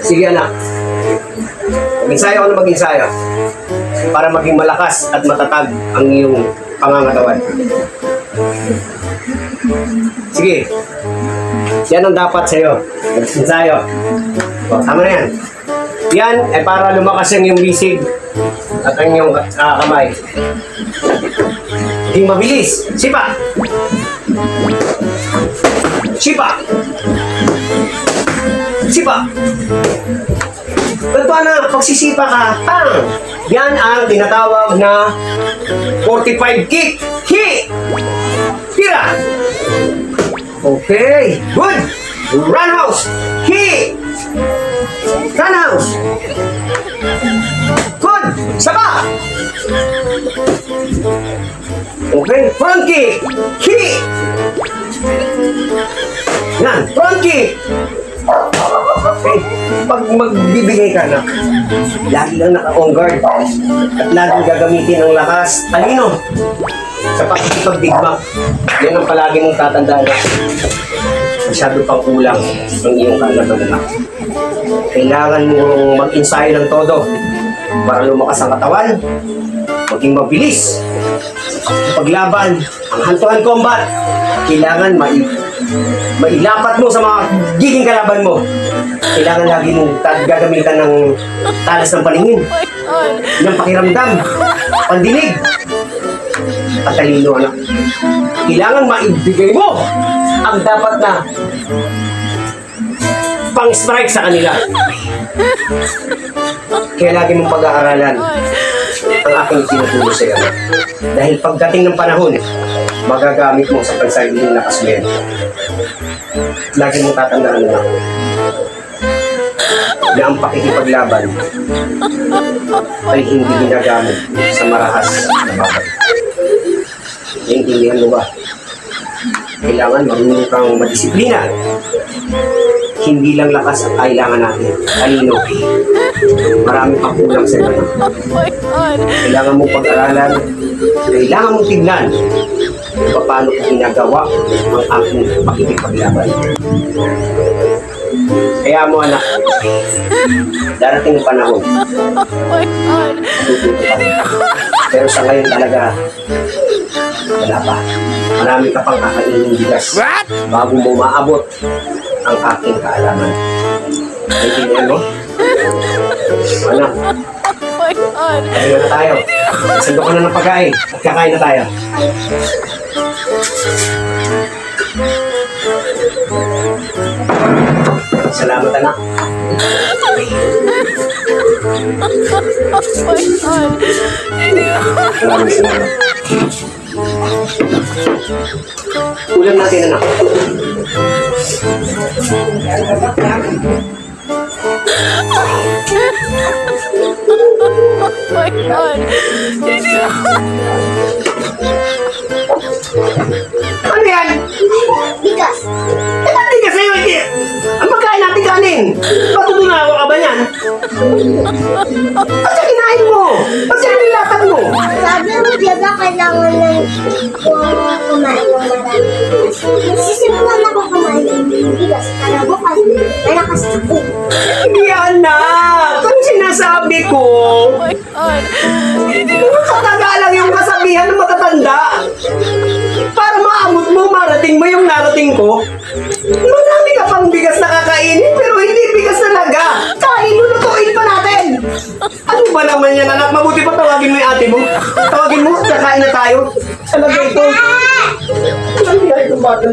Sige anak. Mag-ensayo ka na mag-ensayo. Para maging malakas at matatag ang iyong pangangatawan. Sige. Yan ang dapat sa'yo. Mag-ensayo. O, tama na yan. Yan ay para lumakas ang iyong bisig at ang iyong kamay. Maging mabilis. Sipa! Sipa! Sipa! Ganito na, pagsisipa ka, tang! Yan ang tinatawag na 45 kick. Hi! Tira! Okay, good! Roundhouse! Hi! Roundhouse! Good! Saba! Okay, front kick! Hi! Yan, front kick! Okay, pag magbibigay ka na, lagi lang naka-on guard at lagi gagamitin ang lakas, talino sa pakikipagdigma. Yan ang palagi mong tatandaan na masyado pang kulang ng iyong kalaban. Kailangan mong mag-ensayo ng todo para lumakas ang katawan, maging mabilis paglaban, ang hand-to-hand combat. Kailangan mailapat mo sa mga giging kalaban mo. Kailangan lagi mong gagamitan ng talas ng paningin, ng pakiramdam, pandinig, at talino, anak. Kailangan maibigay mo ang dapat na pang-strike sa kanila. Kaya lagi mong pag-aaralan ang aking tinuturo sa iyo. Dahil pagdating ng panahon, magagamit mo sa pansariling lakas mo yan. Lagi mong tatandaan na ang pakikipaglaban ay hindi ginagamit sa marahas na bagay. Naiintindihan mo ba? Kailangan marunong kang madisiplina. Hindi lang lakas ang kailangan natin. Talino. Marami pang kulang sa iyo. Kailangan mong pag-aralan. Kailangan mong tignan kung paano ko ginagawa ang aking pakikipaglaban. Kaya mo, anak, darating ang panahon. Pero sa ngayon talaga, wala pa. Marami ka pang kakainin bigas bago mo maabot ang aking kaalaman. Naintindihan mo? Anak, kaya na tayo. Sando ka na ng pagkain at kakain na tayo. Salamat, anak. Salamat. Ulam natin, anak. Oh my God! Ano yan? Bigas. Ba't bigas sa'yo? Ang pagkain natin kanin. Patutunawa ka ba yan? Ba't siya kinain mo? Ba't siya nilatag mo? Sabi mo, di ba kailangan ng kumain ng marami bigas? Nagsisimulan ako kumain ng bigas. Para bukas, malakas ako. Hindi, anak. Ano sinasabi ko? Oh my God! Katagalang yung kasabihan ng matatanda. Para maamot mo, marating mo yung narating ko. Marami ka pang bigas na kakainin, pero hindi bigas talaga. Kain mo, lutuin pa natin. Ano ba naman yan, anak? Mabuti pa tawagin mo yung ate mo. Tawagin mo, kakain na tayo. Talaga ito. Ano yan itong bata?